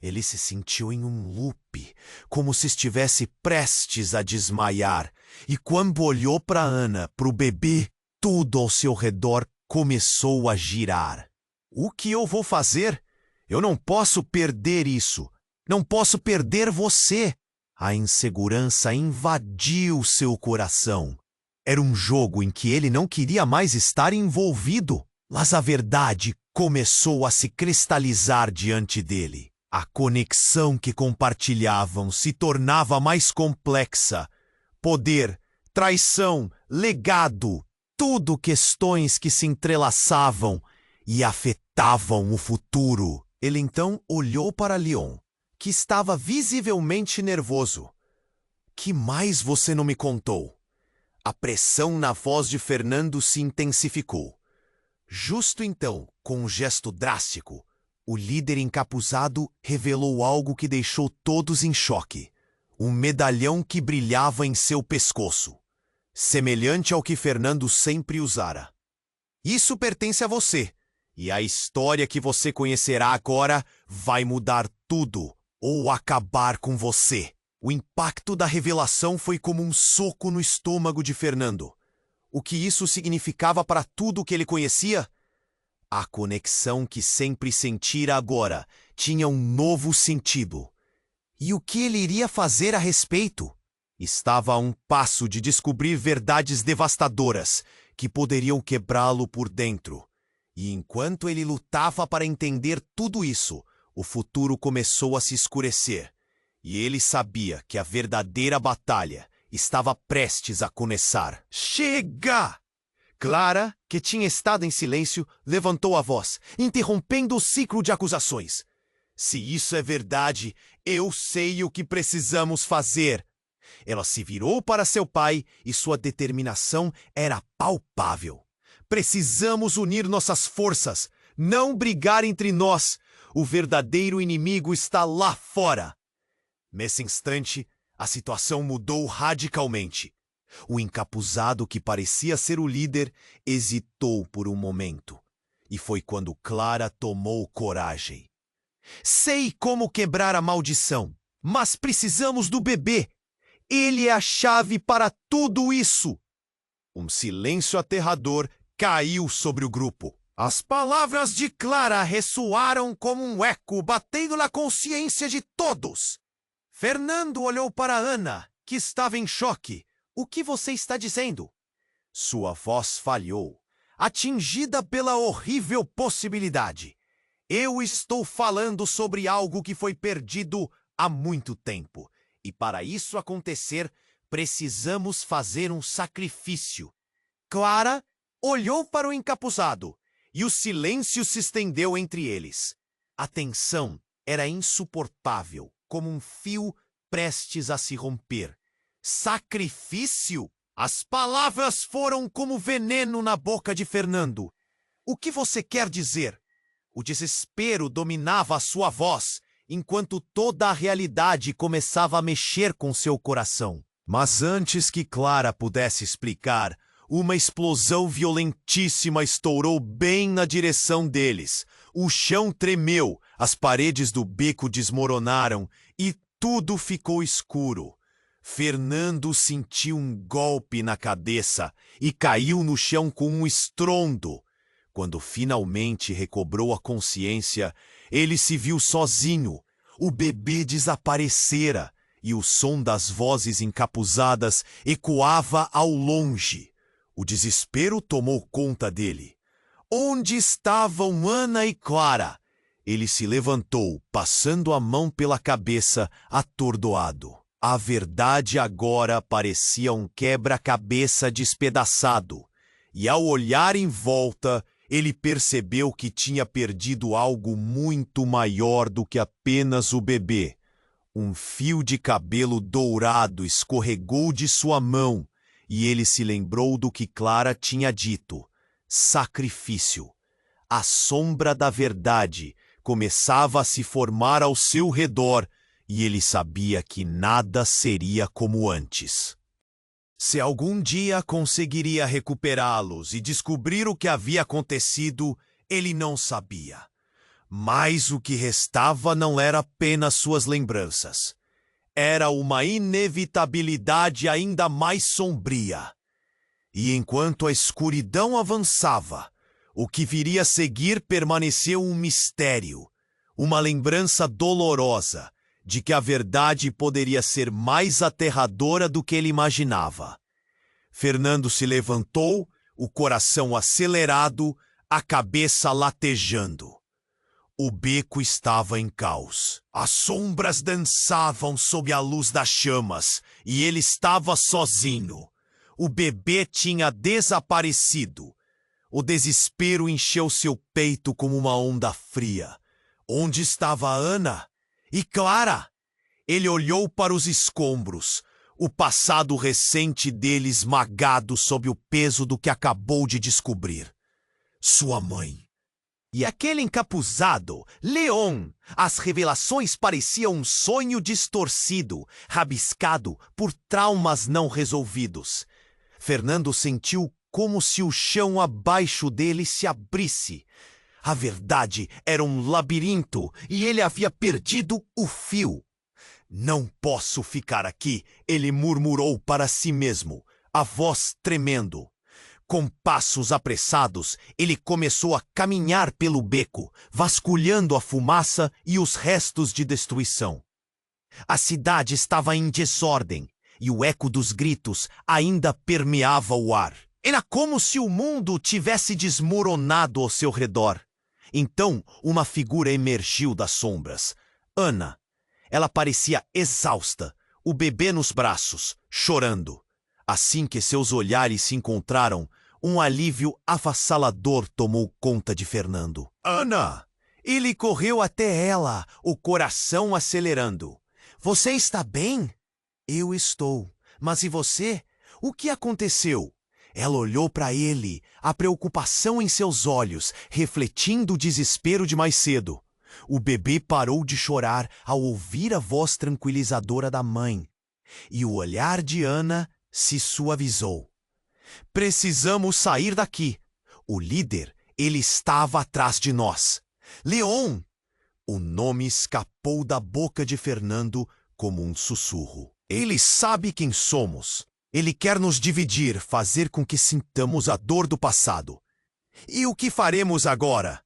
Ele se sentiu em um loop, como se estivesse prestes a desmaiar. E quando olhou para Ana, para o bebê, tudo ao seu redor começou a girar. O que eu vou fazer? Eu não posso perder isso. Não posso perder você. A insegurança invadiu seu coração. Era um jogo em que ele não queria mais estar envolvido. Mas a verdade começou a se cristalizar diante dele. A conexão que compartilhavam se tornava mais complexa. Poder, traição, legado, tudo questões que se entrelaçavam e afetavam o futuro. Ele então olhou para Leon, que estava visivelmente nervoso. Que mais você não me contou? A pressão na voz de Fernando se intensificou. Justo então, com um gesto drástico, o líder encapuzado revelou algo que deixou todos em choque. Um medalhão que brilhava em seu pescoço, semelhante ao que Fernando sempre usara. Isso pertence a você, e a história que você conhecerá agora vai mudar tudo ou acabar com você. O impacto da revelação foi como um soco no estômago de Fernando. O que isso significava para tudo o que ele conhecia? A conexão que sempre sentira agora tinha um novo sentido. E o que ele iria fazer a respeito? Estava a um passo de descobrir verdades devastadoras que poderiam quebrá-lo por dentro. E enquanto ele lutava para entender tudo isso, o futuro começou a se escurecer. E ele sabia que a verdadeira batalha estava prestes a começar. Chega! Clara, que tinha estado em silêncio, levantou a voz, interrompendo o ciclo de acusações. Se isso é verdade, eu sei o que precisamos fazer. Ela se virou para seu pai e sua determinação era palpável. Precisamos unir nossas forças, não brigar entre nós. O verdadeiro inimigo está lá fora. Nesse instante, a situação mudou radicalmente. O encapuzado que parecia ser o líder hesitou por um momento. E foi quando Clara tomou coragem. Sei como quebrar a maldição, mas precisamos do bebê. Ele é a chave para tudo isso. Um silêncio aterrador caiu sobre o grupo. As palavras de Clara ressoaram como um eco batendo na consciência de todos. Fernando olhou para Ana, que estava em choque. O que você está dizendo? Sua voz falhou, atingida pela horrível possibilidade. Eu estou falando sobre algo que foi perdido há muito tempo. E para isso acontecer, precisamos fazer um sacrifício. Clara olhou para o encapuzado e o silêncio se estendeu entre eles. A tensão era insuportável, como um fio prestes a se romper. Sacrifício? As palavras foram como veneno na boca de Fernando. O que você quer dizer? O desespero dominava a sua voz, enquanto toda a realidade começava a mexer com seu coração. Mas antes que Clara pudesse explicar, uma explosão violentíssima estourou bem na direção deles. O chão tremeu, as paredes do beco desmoronaram e tudo ficou escuro. Fernando sentiu um golpe na cabeça e caiu no chão com um estrondo. Quando finalmente recobrou a consciência, ele se viu sozinho. O bebê desaparecera e o som das vozes encapuzadas ecoava ao longe. O desespero tomou conta dele. Onde estavam Ana e Clara? Ele se levantou, passando a mão pela cabeça, atordoado. A verdade agora parecia um quebra-cabeça despedaçado, e ao olhar em volta, ele percebeu que tinha perdido algo muito maior do que apenas o bebê. Um fio de cabelo dourado escorregou de sua mão, e ele se lembrou do que Clara tinha dito: sacrifício. A sombra da verdade começava a se formar ao seu redor, e ele sabia que nada seria como antes. Se algum dia conseguiria recuperá-los e descobrir o que havia acontecido, ele não sabia. Mas o que restava não era apenas suas lembranças. Era uma inevitabilidade ainda mais sombria. E enquanto a escuridão avançava, o que viria a seguir permaneceu um mistério, uma lembrança dolorosa de que a verdade poderia ser mais aterradora do que ele imaginava. Fernando se levantou, o coração acelerado, a cabeça latejando. O beco estava em caos. As sombras dançavam sob a luz das chamas e ele estava sozinho. O bebê tinha desaparecido. O desespero encheu seu peito como uma onda fria. Onde estava Ana? E Clara? Ele olhou para os escombros, o passado recente dele esmagado sob o peso do que acabou de descobrir. Sua mãe. E aquele encapuzado, Leon. As revelações pareciam um sonho distorcido, rabiscado por traumas não resolvidos. Fernando sentiu como se o chão abaixo dele se abrisse. A verdade era um labirinto e ele havia perdido o fio. Não posso ficar aqui, ele murmurou para si mesmo, a voz tremendo. Com passos apressados, ele começou a caminhar pelo beco, vasculhando a fumaça e os restos de destruição. A cidade estava em desordem e o eco dos gritos ainda permeava o ar. Era como se o mundo tivesse desmoronado ao seu redor. Então, uma figura emergiu das sombras. Ana. Ela parecia exausta, o bebê nos braços, chorando. Assim que seus olhares se encontraram, um alívio avassalador tomou conta de Fernando. Ana! Ele correu até ela, o coração acelerando. Você está bem? Eu estou. Mas e você? O que aconteceu? Ela olhou para ele, a preocupação em seus olhos, refletindo o desespero de mais cedo. O bebê parou de chorar ao ouvir a voz tranquilizadora da mãe. E o olhar de Ana se suavizou. Precisamos sair daqui. O líder, ele estava atrás de nós. Leon! O nome escapou da boca de Fernando como um sussurro. Ele sabe quem somos. Ele quer nos dividir, fazer com que sintamos a dor do passado. E o que faremos agora?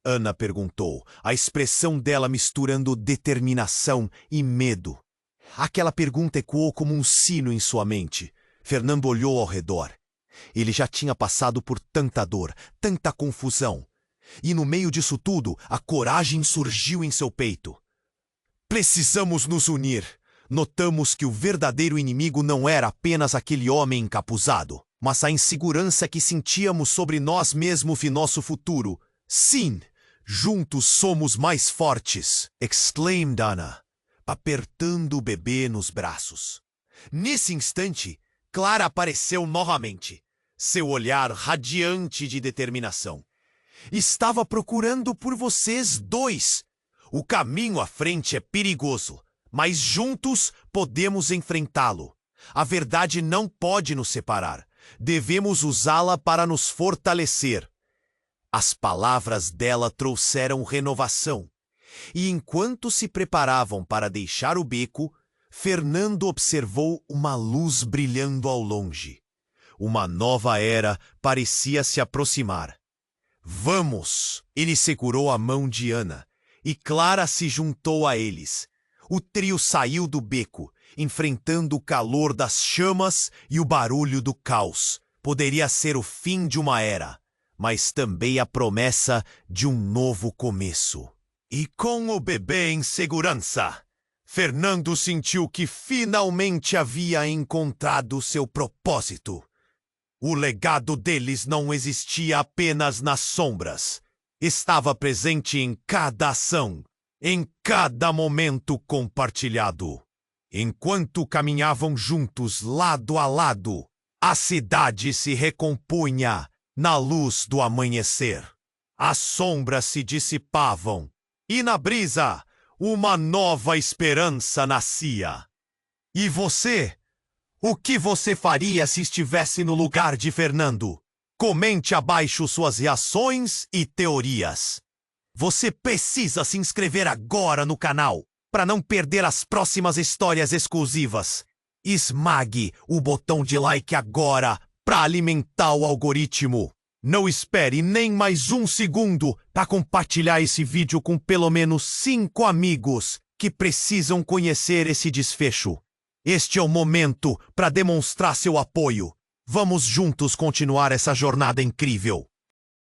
Ana perguntou, a expressão dela misturando determinação e medo. Aquela pergunta ecoou como um sino em sua mente. Fernando olhou ao redor. Ele já tinha passado por tanta dor, tanta confusão. E no meio disso tudo, a coragem surgiu em seu peito. Precisamos nos unir. Notamos que o verdadeiro inimigo não era apenas aquele homem encapuzado, mas a insegurança que sentíamos sobre nós mesmos e nosso futuro. Sim, juntos somos mais fortes, exclaimed Ana, apertando o bebê nos braços. Nesse instante, Clara apareceu novamente, seu olhar radiante de determinação. Estava procurando por vocês dois. O caminho à frente é perigoso. Mas juntos podemos enfrentá-lo. A verdade não pode nos separar. Devemos usá-la para nos fortalecer. As palavras dela trouxeram renovação. E enquanto se preparavam para deixar o beco, Fernando observou uma luz brilhando ao longe. Uma nova era parecia se aproximar. Vamos! Ele segurou a mão de Ana, e Clara se juntou a eles. O trio saiu do beco, enfrentando o calor das chamas e o barulho do caos. Poderia ser o fim de uma era, mas também a promessa de um novo começo. E com o bebê em segurança, Fernando sentiu que finalmente havia encontrado seu propósito. O legado deles não existia apenas nas sombras. Estava presente em cada ação. Em cada momento compartilhado. Enquanto caminhavam juntos lado a lado, a cidade se recompunha na luz do amanhecer. As sombras se dissipavam e na brisa uma nova esperança nascia. E você? O que você faria se estivesse no lugar de Fernando? Comente abaixo suas reações e teorias. Você precisa se inscrever agora no canal para não perder as próximas histórias exclusivas. Esmague o botão de like agora para alimentar o algoritmo. Não espere nem mais um segundo para compartilhar esse vídeo com pelo menos 5 amigos que precisam conhecer esse desfecho. Este é o momento para demonstrar seu apoio. Vamos juntos continuar essa jornada incrível.